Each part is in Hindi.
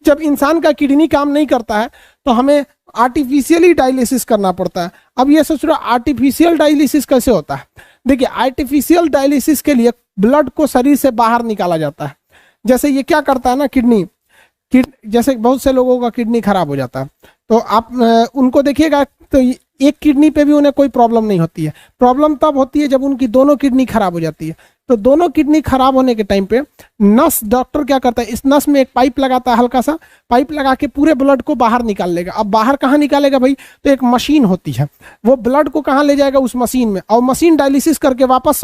जब इंसान का किडनी काम नहीं करता है तो हमें आर्टिफिशियली डायलिसिस करना पड़ता है। अब ये सोच रहे हो आर्टिफिशियल डायलिसिस कैसे होता है? देखिए, आर्टिफिशियल डायलिसिस के लिए ब्लड को शरीर से बाहर निकाला जाता है। जैसे ये क्या करता है ना, जैसे बहुत से लोगों का किडनी खराब हो जाता है, तो आप उनको देखिएगा तो एक किडनी पे भी उन्हें कोई प्रॉब्लम नहीं होती है। प्रॉब्लम तब होती है जब उनकी दोनों किडनी खराब हो जाती है। तो दोनों किडनी खराब होने के टाइम पे डॉक्टर क्या करता है, इस नस में एक पाइप लगाता है, हल्का सा पाइप लगा के पूरे ब्लड को बाहर निकाल लेगा। अब बाहर कहाँ निकालेगा भाई? तो एक मशीन होती है, वो ब्लड को कहाँ ले जाएगा? उस मशीन में, और मशीन डायलिसिस करके वापस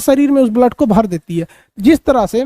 शरीर में उस ब्लड को भर देती है। जिस तरह से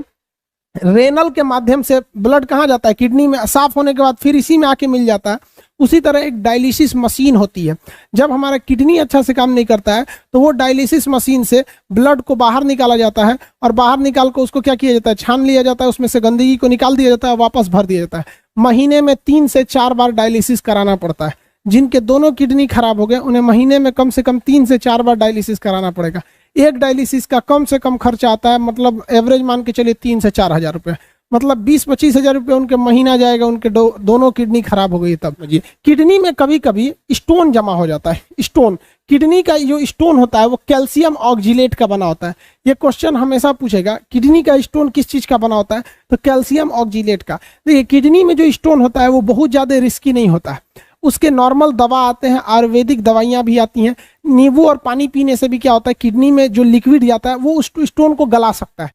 रेनल के माध्यम से ब्लड कहाँ जाता है? किडनी में, साफ होने के बाद फिर इसी में आके मिल जाता है। उसी तरह एक डायलिसिस मशीन होती है। जब हमारा किडनी अच्छा से काम नहीं करता है तो वो डायलिसिस मशीन से ब्लड को बाहर निकाला जाता है, और बाहर निकाल कर उसको क्या किया जाता है? छान लिया जाता है, उसमें से गंदगी को निकाल दिया जाता है, वापस भर दिया जाता है। महीने में 3 से 4 बार डायलिसिस कराना पड़ता है। जिनके दोनों किडनी खराब हो गए उन्हें महीने में कम से कम 3 से 4 बार डायलिसिस कराना पड़ेगा। एक डायलिसिस का कम से कम खर्चा आता है, मतलब एवरेज मान के चलिए 3 से 4 हज़ार रुपये, मतलब 20-25 हज़ार रुपये उनके महीना जाएगा। उनके दोनों किडनी खराब हो गई तब जी। किडनी में कभी कभी स्टोन जमा हो जाता है। स्टोन, किडनी का जो स्टोन होता है वो कैल्शियम ऑक्जिलेट का बना होता है। ये क्वेश्चन हमेशा पूछेगा, किडनी का स्टोन किस चीज़ का बना होता है? तो कैल्शियम ऑक्जिलेट का। देखिए, किडनी में जो स्टोन होता है वो बहुत ज़्यादा रिस्की नहीं होता है। उसके नॉर्मल दवा आते हैं, आयुर्वेदिक दवाइयाँ भी आती हैं। नींबू और पानी पीने से भी क्या होता है, किडनी में जो लिक्विड जाता है वो उस स्टोन को गला सकता है।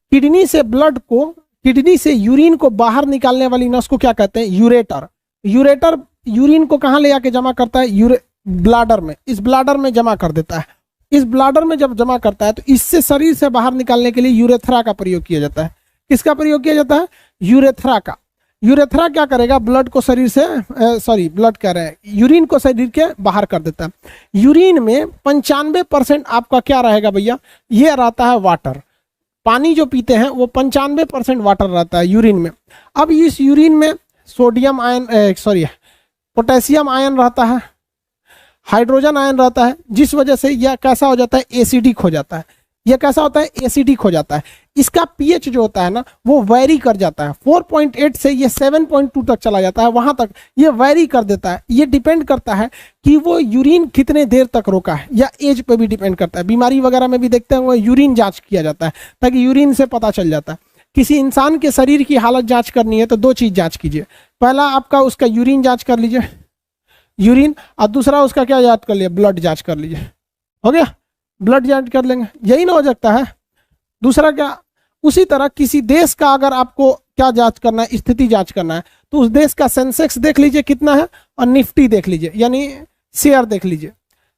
किडनी से यूरिन को बाहर निकालने वाली नस को क्या कहते हैं? यूरेटर। यूरिन को कहाँ ले जाके जमा करता है? ब्लाडर में। इस ब्लाडर में जमा कर देता है। इस ब्लाडर में जब जमा करता है तो इससे शरीर से बाहर निकालने के लिए यूरेथ्रा का प्रयोग किया जाता है। किसका प्रयोग किया जाता है? यूरेथ्रा का। यूरेथ्रा क्या करेगा? ब्लड को शरीर से यूरिन को शरीर के बाहर कर देता है। यूरिन में 95% आपका क्या रहेगा भैया? ये रहता है वाटर। पानी जो पीते हैं वो 95% वाटर रहता है यूरिन में। अब इस यूरिन में पोटेशियम आयन रहता है, हाइड्रोजन आयन रहता है, जिस वजह से यह कैसा हो जाता है? एसिडिक हो जाता है। यह कैसा होता है? एसिडिक हो जाता है। इसका पीएच जो होता है ना वो वैरी कर जाता है। 4.8 से ये 7.2 तक चला जाता है, वहां तक ये वैरी कर देता है। ये डिपेंड करता है कि वो यूरिन कितने देर तक रोका है, या एज पे भी डिपेंड करता है। बीमारी वगैरह में भी देखते हैं वो यूरिन जांच किया जाता है, ताकि यूरिन से पता चल जाता है। किसी इंसान के शरीर की हालत जांच करनी है तो 2 चीज जांच कीजिए। पहला आपका उसका यूरिन जांच कर लीजिए, यूरिन, और दूसरा उसका क्या जांच कर लिया? ब्लड जांच कर लीजिए। हो गया? ब्लड जांच कर लेंगे, यही ना हो सकता है। दूसरा क्या? उसी तरह किसी देश का अगर आपको क्या जांच करना है? स्थिति जांच करना है, तो उस देश का सेंसेक्स देख लीजिए कितना है, और निफ्टी देख लीजिए, यानी शेयर देख लीजिए।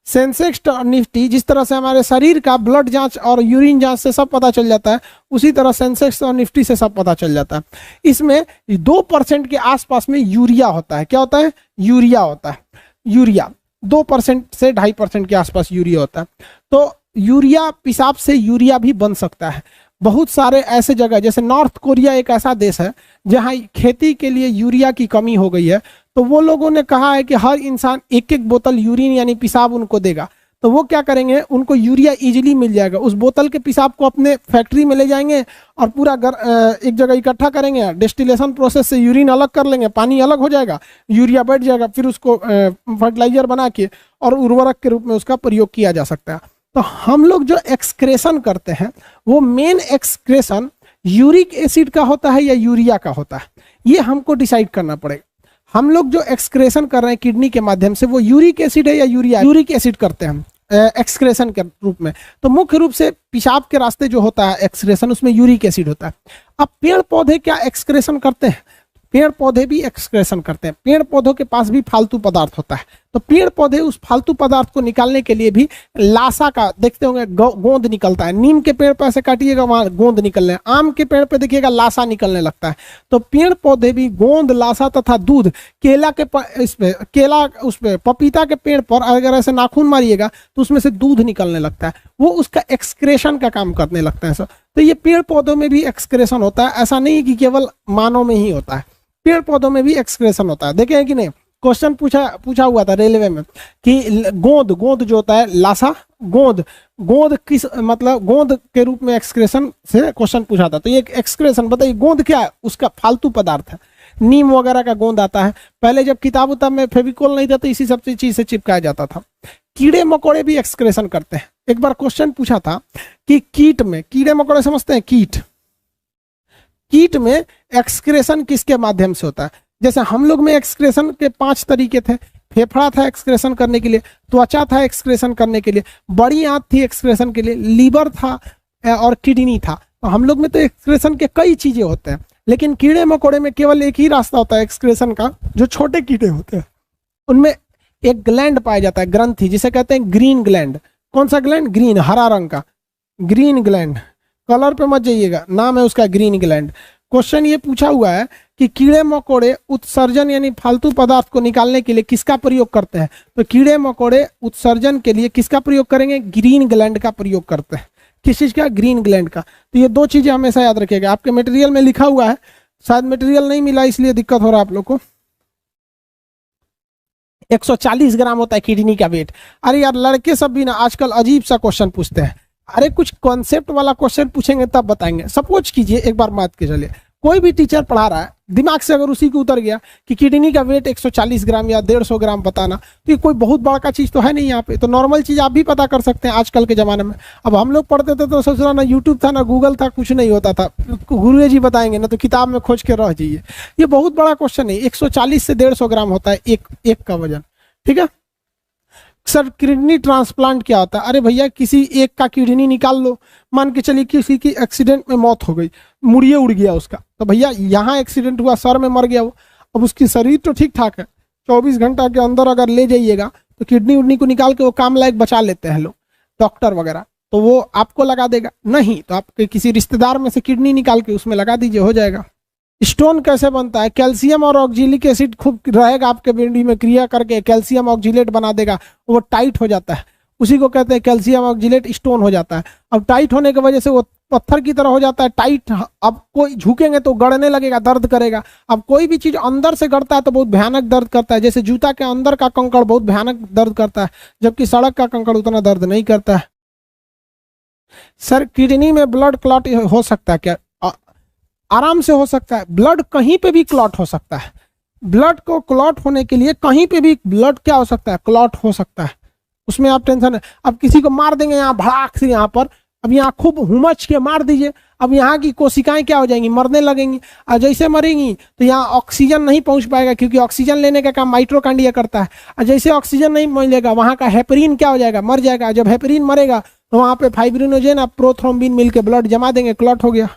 सेंसेक्स और निफ्टी, जिस तरह से हमारे शरीर का ब्लड जांच और यूरिन जांच से सब पता चल जाता है, उसी तरह सेंसेक्स और निफ्टी से सब पता चल जाता है। इसमें 2% के आसपास में यूरिया होता है। क्या होता है? यूरिया होता है। यूरिया 2% से 2.5% के आसपास यूरिया होता है। तो यूरिया, पेशाब से यूरिया भी बन सकता है। बहुत सारे ऐसे जगह, जैसे नॉर्थ कोरिया एक ऐसा देश है जहां खेती के लिए यूरिया की कमी हो गई है, तो वो लोगों ने कहा है कि हर इंसान 1-1 बोतल यूरिन यानी पेशाब उनको देगा। तो वो क्या करेंगे? उनको यूरिया इजीली मिल जाएगा। उस बोतल के पेशाब को अपने फैक्ट्री में ले जाएंगे और पूरा एक जगह इकट्ठा करेंगे, डिस्टिलेशन प्रोसेस से यूरिन अलग कर लेंगे, पानी अलग हो जाएगा, यूरिया बैठ जाएगा, फिर उसको फर्टिलाइजर बना के और उर्वरक के रूप में उसका प्रयोग किया जा सकता है। तो हम लोग जो एक्सक्रेशन करते हैं वो मेन एक्सक्रेशन यूरिक एसिड का होता है या यूरिया का होता है, ये हमको डिसाइड करना पड़ेगा। हम लोग जो एक्सक्रेशन कर रहे हैं किडनी के माध्यम से वो यूरिक एसिड है या यूरिया? यूरिक एसिड करते हैं हम एक्सक्रेशन के रूप में। तो मुख्य रूप से पेशाब के रास्ते जो होता है एक्सक्रेशन, उसमें यूरिक एसिड होता है। अब पेड़ पौधे क्या एक्सक्रेशन करते हैं? पेड़ पौधे भी एक्सक्रेशन करते हैं। पेड़ पौधों के पास भी फालतू पदार्थ होता है, तो पेड़ पौधे उस फालतू पदार्थ को निकालने के लिए भी लाशा का, देखते होंगे गोंद निकलता है। नीम के पेड़ पर ऐसे काटिएगा वहां गोंद निकलने, आम के पेड़ पे देखिएगा लाशा निकलने लगता है। तो पेड़ पौधे भी गोंद, लाशा तथा दूध, पपीता के पेड़ पर अगर ऐसे नाखून मारिएगा तो उसमें से दूध निकलने लगता है, वो उसका एक्सक्रेशन का काम करने लगता है। तो ये पेड़ पौधों में भी एक्सक्रेशन होता है, ऐसा नहीं कि केवल मानव में ही होता है, पेड़ पौधों में भी एक्सक्रेशन होता है। देखे हैं कि नहीं? क्वेश्चन पूछा हुआ था रेलवे में कि गोंद जो होता है लाशा, गोंद, गोंद किस मतलब गोंद के रूप में एक्सक्रेशन से क्वेश्चन पूछा था। तो ये एक्सक्रेशन बताइए गोंद क्या है, उसका फालतू पदार्थ है। नीम वगैरह का गोंद आता है, पहले जब किताब उताब में फेविकोल नहीं था तो इसी सब चीज से चिपकाया जाता था। कीड़े मकोड़े भी एक्सक्रेशन करते हैं। एक बार क्वेश्चन पूछा था कि कीट में, कीड़े मकोड़े समझते हैं कीट, कीट में एक्सक्रेशन किसके माध्यम से होता है। जैसे हम लोग में एक्सक्रेशन के 5 तरीके थे। फेफड़ा था एक्सक्रेशन करने के लिए, त्वचा था एक्सक्रेशन करने के लिए, बड़ी आंत थी एक्सक्रेशन के लिए, लीवर था और किडनी था। तो हम लोग में तो एक्सक्रेशन के कई चीजें होते हैं, लेकिन कीड़े मकोड़े में केवल एक ही रास्ता होता है एक्सक्रेशन का। जो छोटे कीड़े होते हैं उनमें एक ग्लैंड पाया जाता है, ग्रंथि, जिसे कहते हैं ग्रीन ग्लैंड। कौन सा ग्लैंड? ग्रीन, हरा रंग का ग्रीन ग्लैंड। कलर पे मत जाइएगा, नाम है उसका ग्रीन ग्लैंड। क्वेश्चन ये पूछा हुआ है कि कीड़े मकोड़े उत्सर्जन यानी फालतू पदार्थ को निकालने के लिए किसका प्रयोग करते हैं। तो कीड़े मकोड़े उत्सर्जन के लिए किसका प्रयोग करेंगे? ग्रीन ग्लैंड का प्रयोग करते हैं। किस चीज का? ग्रीन ग्लैंड का। तो ये 2 चीजें हमेशा याद रखिएगा। आपके मटेरियल में लिखा हुआ है, शायद मटेरियल नहीं मिला इसलिए दिक्कत हो रहा है आप लोग को। 140 ग्राम होता है किडनी का वेट। अरे यार लड़के सब भी ना आजकल अजीब सा क्वेश्चन पूछते हैं। अरे कुछ कॉन्सेप्ट वाला क्वेश्चन पूछेंगे तब बताएंगे। सपोज कीजिए एक बार बात के चलिए, कोई भी टीचर पढ़ा रहा है, दिमाग से अगर उसी को उतर गया कि किडनी का वेट 140 ग्राम या 150 ग्राम बताना, तो ये कोई बहुत बड़ा का चीज़ तो है नहीं यहाँ पे। तो नॉर्मल चीज़ आप भी पता कर सकते हैं आजकल के ज़माने में। अब हम लोग पढ़ते थे तो सोच रहा ना यूट्यूब था ना गूगल था, कुछ नहीं होता था, गुरु जी बताएंगे ना तो किताब में खोज के रह जाइए। ये बहुत बड़ा क्वेश्चन है। 140 से 150 ग्राम होता है एक का वजन, ठीक है। सर किडनी ट्रांसप्लांट क्या होता है? अरे भैया किसी एक का किडनी निकाल लो, मान के चलिए किसी की एक्सीडेंट में मौत हो गई, मुड़िए उड़ गया उसका, तो भैया यहाँ एक्सीडेंट हुआ, सर में मर गया वो, अब उसकी शरीर तो ठीक ठाक है, 24 घंटा के अंदर अगर ले जाइएगा तो किडनी उडनी को निकाल के वो काम लायक बचा लेते हैं लोग, डॉक्टर वगैरह, तो वो आपको लगा देगा। नहीं तो आपके किसी रिश्तेदार में से किडनी निकाल के उसमें लगा दीजिए, हो जाएगा। स्टोन कैसे बनता है? कैल्शियम और ऑक्जेलिक एसिड खूब रहेगा आपके बॉडी में, क्रिया करके कैल्शियम ऑक्जिलेट बना देगा, वो टाइट हो जाता है, उसी को कहते हैं कैल्शियम ऑक्जिलेट, स्टोन हो जाता है। अब टाइट होने की वजह से वो पत्थर की तरह हो जाता है टाइट। अब कोई झुकेंगे तो गड़ने लगेगा, दर्द करेगा। अब कोई भी चीज अंदर से गड़ता है तो बहुत भयानक दर्द करता है। जैसे जूता के अंदर का कंकड़ बहुत भयानक दर्द करता है, जबकि सड़क का कंकड़ उतना दर्द नहीं करता है। सर किडनी में ब्लड क्लॉट हो सकता है क्या? आराम से हो सकता है। ब्लड कहीं पे भी क्लॉट हो सकता है। ब्लड को क्लॉट होने के लिए कहीं पे भी ब्लड क्या हो सकता है? क्लॉट हो सकता है, उसमें आप टेंशन है। अब किसी को मार देंगे यहाँ भड़ाक से यहाँ पर, अब यहाँ खूब हुमच के मार दीजिए, अब यहाँ की कोशिकाएं क्या हो जाएंगी? मरने लगेंगी। और जैसे मरेंगी तो यहाँ ऑक्सीजन नहीं पहुंच पाएगा, क्योंकि ऑक्सीजन लेने का काम माइटोकॉन्ड्रिया करता है। और जैसे ऑक्सीजन नहीं मिलेगा वहाँ का हेपरिन क्या हो जाएगा? मर जाएगा। जब हेपरिन मरेगा तो वहाँ पे फाइब्रिनोजेन और प्रोथ्रोम्बिन मिलकर ब्लड जमा देंगे, क्लॉट हो गया।